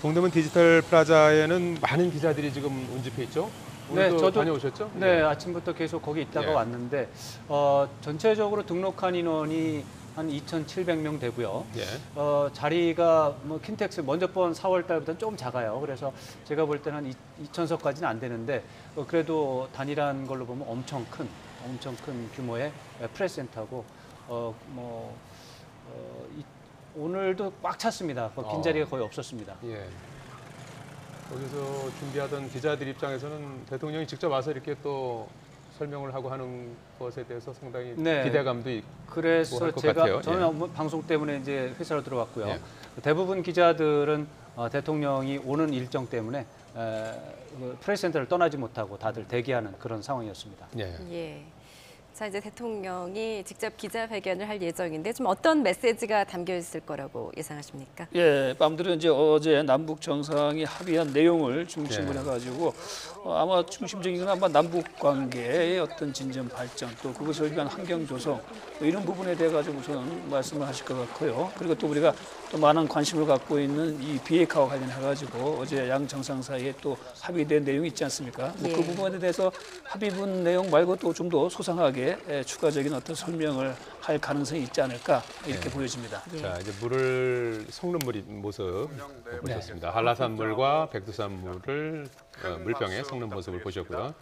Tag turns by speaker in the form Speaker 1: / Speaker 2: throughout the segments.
Speaker 1: 동대문 디지털 플라자에는 많은 기자들이 지금 운집해 있죠?
Speaker 2: 네,
Speaker 1: 오늘도
Speaker 2: 저도
Speaker 1: 다녀오셨죠?
Speaker 2: 네,
Speaker 1: 예.
Speaker 2: 아침부터 계속 거기 있다가
Speaker 1: 예.
Speaker 2: 왔는데 전체적으로 등록한 인원이 한 2,700명 되고요.
Speaker 1: 예.
Speaker 2: 자리가 뭐 킨텍스 먼저 본 4월 달보다는 조금 작아요. 그래서 제가 볼 때는 한 2,000석까지는 안 되는데 그래도 단일한 걸로 보면 엄청 큰 규모의 프레스센터고 오늘도 꽉 찼습니다. 빈자리가 거의 없었습니다.
Speaker 1: 예. 거기서 준비하던 기자들 입장에서는 대통령이 직접 와서 이렇게 또 설명을 하고 하는 것에 대해서 상당히
Speaker 2: 네.
Speaker 1: 기대감도 있고
Speaker 2: 그래서
Speaker 1: 할 것
Speaker 2: 제가
Speaker 1: 같아요.
Speaker 2: 저는
Speaker 1: 예.
Speaker 2: 방송 때문에 이제 회사로 들어왔고요.
Speaker 1: 예.
Speaker 2: 대부분 기자들은 대통령이 오는 일정 때문에 프레스센터를 떠나지 못하고 다들 대기하는 그런 상황이었습니다.
Speaker 1: 예.
Speaker 3: 예. 자, 이제 대통령이 직접 기자회견을 할 예정인데 좀 어떤 메시지가 담겨 있을 거라고 예상하십니까?
Speaker 4: 예, 밤들은 이제 어제 남북 정상이 합의한 내용을 중심으로 해가지고 아마 중심적인 건 아마 남북 관계의 어떤 진전 발전 또 그것을 위한 환경 조성 이런 부분에 대해 가지고 저는 말씀을 하실 것 같고요. 그리고 또 우리가 또 많은 관심을 갖고 있는 이 비핵화와 관련해 가지고 어제 양 정상 사이에 또 합의된 내용이 있지 않습니까?
Speaker 3: 예.
Speaker 4: 그 부분에 대해서 합의문 내용 말고 또 좀 더 소상하게 추가적인 어떤 설명을 할 가능성이 있지 않을까 이렇게 보여집니다.
Speaker 1: 자, 이제 물을 섞는 모습 보셨습니다. 한라산 물과 백두산 물을 물병에 섞는 모습을 보셨고요.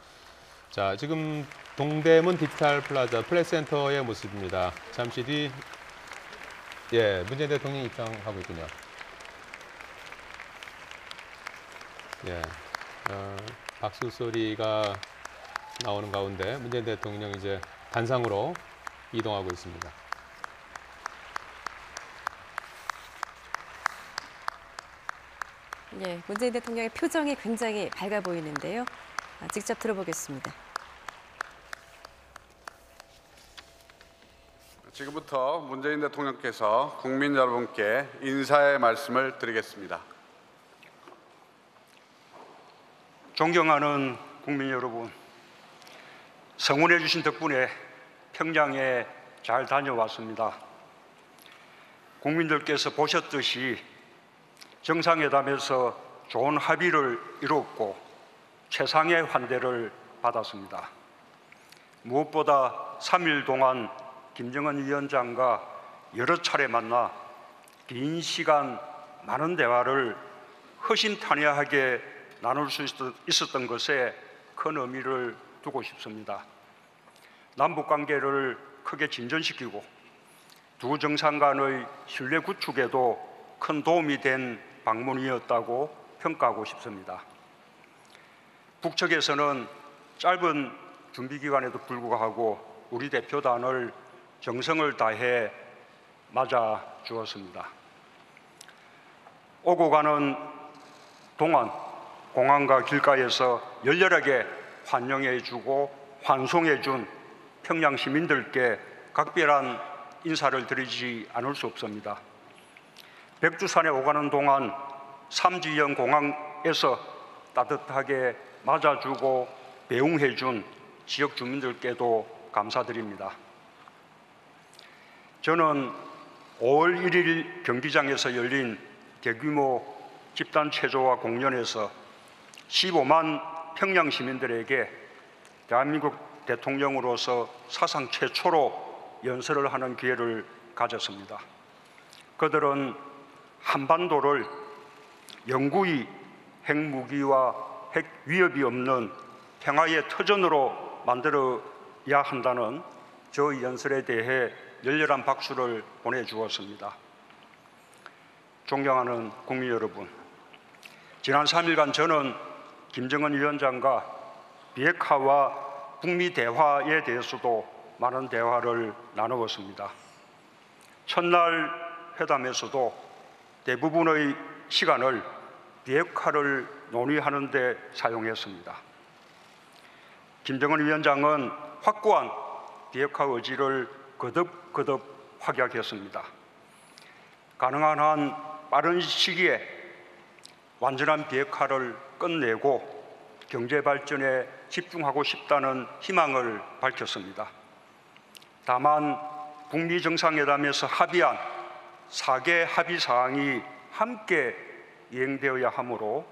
Speaker 1: 자, 지금 동대문 디지털 플라자 플레이센터의 모습입니다. 잠시 뒤 문재인 대통령이 입장하고 있군요. 박수 소리가 나오는 가운데 문재인 대통령 이제 단상으로 이동하고 있습니다.
Speaker 3: 예, 문재인 대통령의 표정이 굉장히 밝아 보이는데요. 직접 들어보겠습니다.
Speaker 5: 지금부터 문재인 대통령께서 국민 여러분께 인사의 말씀을 드리겠습니다.
Speaker 6: 존경하는 국민 여러분, 성원해 주신 덕분에 평양에 잘 다녀왔습니다. 국민들께서 보셨듯이 정상회담에서 좋은 합의를 이뤘고 최상의 환대를 받았습니다. 무엇보다 3일 동안 김정은 위원장과 여러 차례 만나 긴 시간 많은 대화를 허심탄회하게 나눌 수 있었던 것에 큰 의미를 두고 싶습니다. 남북관계를 크게 진전시키고 두 정상 간의 신뢰 구축에도 큰 도움이 된 방문이었다고 평가하고 싶습니다. 북측에서는 짧은 준비 기간에도 불구하고 우리 대표단을 정성을 다해 맞아 주었습니다. 오고 가는 동안 공항과 길가에서 열렬하게 환영해 주고 환송해 준 평양 시민들께 각별한 인사를 드리지 않을 수 없습니다. 백두산에 오가는 동안 삼지연 공항에서 따뜻하게 맞아주고 배웅해 준 지역 주민들께도 감사드립니다. 저는 5월 1일 경기장에서 열린 대규모 집단 체조와 공연에서 15만 평양 시민들에게 대한민국 대통령으로서 사상 최초로 연설을 하는 기회를 가졌습니다. 그들은 한반도를 영구히 핵무기와 핵 위협이 없는 평화의 터전으로 만들어야 한다는 저 연설에 대해 열렬한 박수를 보내주었습니다. 존경하는 국민 여러분, 지난 3일간 저는 김정은 위원장과 비핵화와 북미 대화에 대해서도 많은 대화를 나누었습니다. 첫날 회담에서도 대부분의 시간을 비핵화를 논의하는 데 사용했습니다. 김정은 위원장은 확고한 비핵화 의지를 거듭 확약했습니다. 가능한 한 빠른 시기에 완전한 비핵화를 끝내고 경제 발전에 집중하고 싶다는 희망을 밝혔습니다. 다만 북미 정상회담에서 합의한 4개 합의 사항이 함께 이행되어야 하므로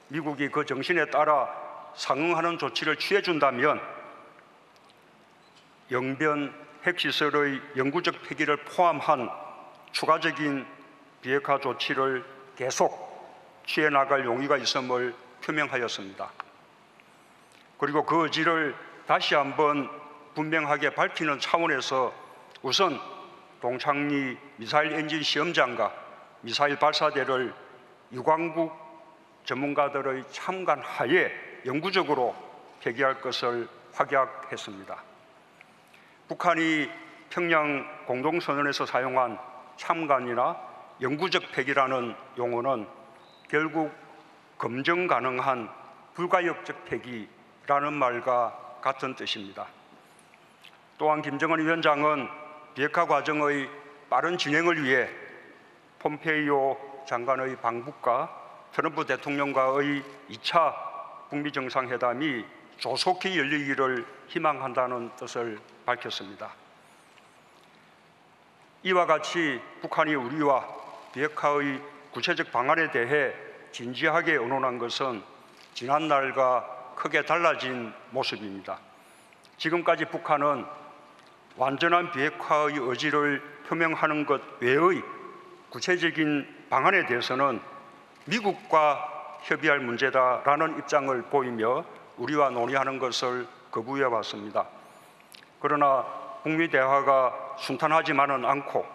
Speaker 6: 미국이 그 정신에 따라 상응하는 조치를 취해준다면 영변 핵시설의 영구적 폐기를 포함한 추가적인 비핵화 조치를 계속 취해나갈 용의가 있음을 표명하였습니다. 그리고 그 의지를 다시 한번 분명하게 밝히는 차원에서 우선 동창리 미사일 엔진 시험장과 미사일 발사대를 유관국 전문가들의 참관 하에 영구적으로 폐기할 것을 확약했습니다. 북한이 평양 공동선언에서 사용한 참관이나 영구적 폐기라는 용어는 결국 검증 가능한 불가역적 폐기라는 말과 같은 뜻입니다. 또한 김정은 위원장은 비핵화 과정의 빠른 진행을 위해 폼페이오 장관의 방북과 트럼프 대통령과의 2차 북미 정상회담이 조속히 열리기를 희망한다는 뜻을 밝혔습니다. 이와 같이 북한이 우리와 비핵화의 구체적 방안에 대해 진지하게 의논한 것은 지난날과 크게 달라진 모습입니다. 지금까지 북한은 완전한 비핵화의 의지를 표명하는 것 외의 구체적인 방안에 대해서는 미국과 협의할 문제다라는 입장을 보이며 우리와 논의하는 것을 거부해 왔습니다. 그러나 북미 대화가 순탄하지만은 않고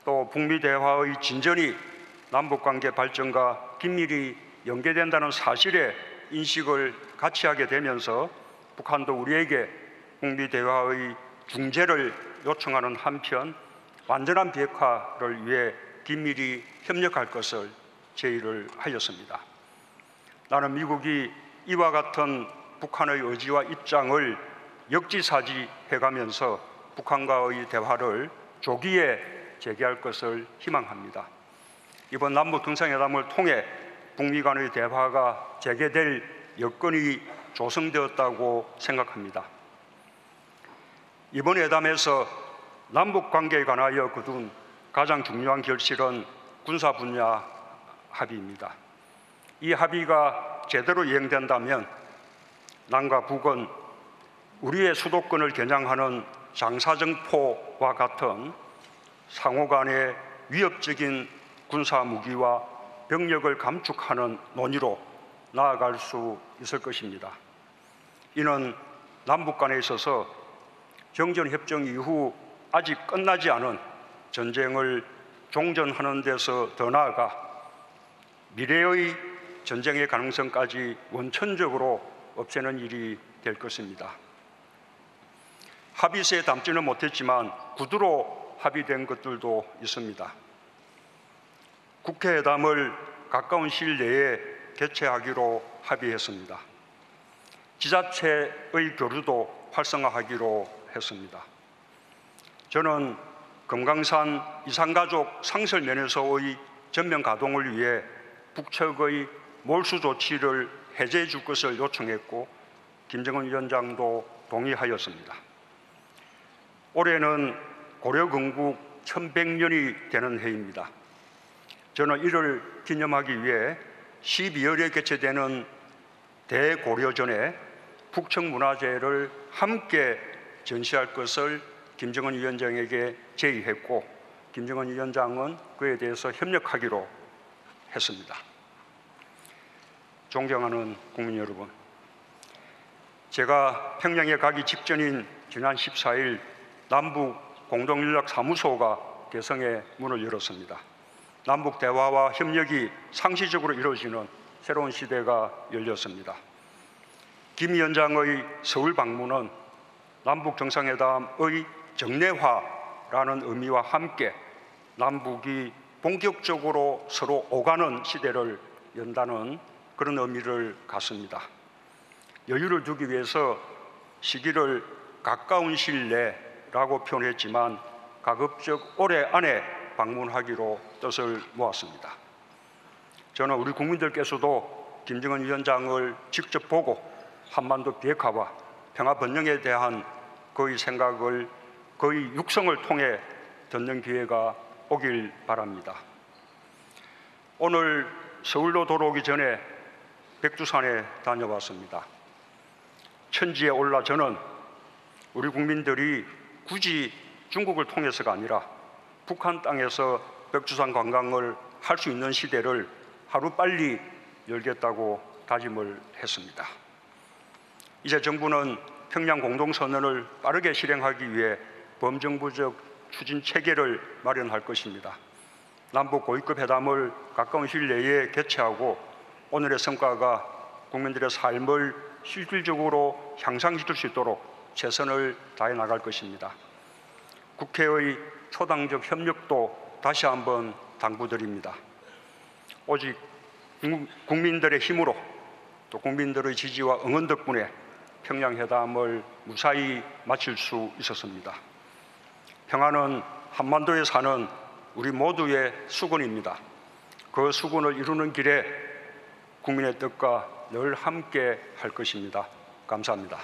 Speaker 6: 또 북미 대화의 진전이 남북관계 발전과 긴밀히 연계된다는 사실에 인식을 같이 하게 되면서 북한도 우리에게 북미 대화의 중재를 요청하는 한편 완전한 비핵화를 위해 긴밀히 협력할 것을 제의를 하였습니다. 나는 미국이 이와 같은 북한의 의지와 입장을 역지사지해가면서 북한과의 대화를 조기에 재개할 것을 희망합니다. 이번 남북 정상회담을 통해 북미 간의 대화가 재개될 여건이 조성되었다고 생각합니다. 이번 회담에서 남북 관계에 관하여 거둔 가장 중요한 결실은 군사 분야 합의입니다. 이 합의가 제대로 이행된다면 남과 북은 우리의 수도권을 겨냥하는 장사정포와 같은 상호 간의 위협적인 군사 무기와 병력을 감축하는 논의로 나아갈 수 있을 것입니다. 이는 남북 간에 있어서 정전협정 이후 아직 끝나지 않은 전쟁을 종전하는 데서 더 나아가 미래의 전쟁의 가능성까지 원천적으로 없애는 일이 될 것입니다. 합의서에 담지는 못했지만 구두로 합의된 것들도 있습니다. 국회회담을 가까운 시일 내에 개최하기로 합의했습니다. 지자체의 교류도 활성화하기로 했습니다. 저는 금강산 이산가족 상설 면에서의 전면 가동을 위해 북측의 몰수 조치를 해제해 줄 것을 요청했고 김정은 위원장도 동의하였습니다. 올해는 고려 건국 1100년이 되는 해입니다. 저는 이를 기념하기 위해 12월에 개최되는 대고려전에 북측문화재를 함께 전시할 것을 김정은 위원장에게 제의했고 김정은 위원장은 그에 대해서 협력하기로 했습니다. 존경하는 국민 여러분, 제가 평양에 가기 직전인 지난 14일 남북 공동연락사무소가 개성에 문을 열었습니다. 남북 대화와 협력이 상시적으로 이루어지는 새로운 시대가 열렸습니다. 김 위원장의 서울 방문은 남북 정상회담의 정례화라는 의미와 함께 남북이 본격적으로 서로 오가는 시대를 연다는 그런 의미를 갖습니다. 여유를 두기 위해서 시기를 가까운 시일 내라고 표현했지만 가급적 올해 안에 방문하기로 뜻을 모았습니다. 저는 우리 국민들께서도 김정은 위원장을 직접 보고 한반도 비핵화와 평화 번영에 대한 그의 생각을, 그의 육성을 통해 듣는 기회가 오길 바랍니다. 오늘 서울로 돌아오기 전에 백두산에 다녀왔습니다. 천지에 올라 저는 우리 국민들이 굳이 중국을 통해서가 아니라 북한 땅에서 백두산 관광을 할 수 있는 시대를 하루빨리 열겠다고 다짐을 했습니다. 이제 정부는 평양 공동선언을 빠르게 실행하기 위해 범정부적 추진 체계를 마련할 것입니다. 남북 고위급 회담을 가까운 시일 내에 개최하고 오늘의 성과가 국민들의 삶을 실질적으로 향상시킬 수 있도록 최선을 다해 나갈 것입니다. 국회의 초당적 협력도 다시 한번 당부드립니다. 오직 국민들의 힘으로 또 국민들의 지지와 응원 덕분에 평양회담을 무사히 마칠 수 있었습니다. 평화는 한반도에 사는 우리 모두의 수건입니다. 그 수건을 이루는 길에 국민의 뜻과 늘 함께 할 것입니다. 감사합니다.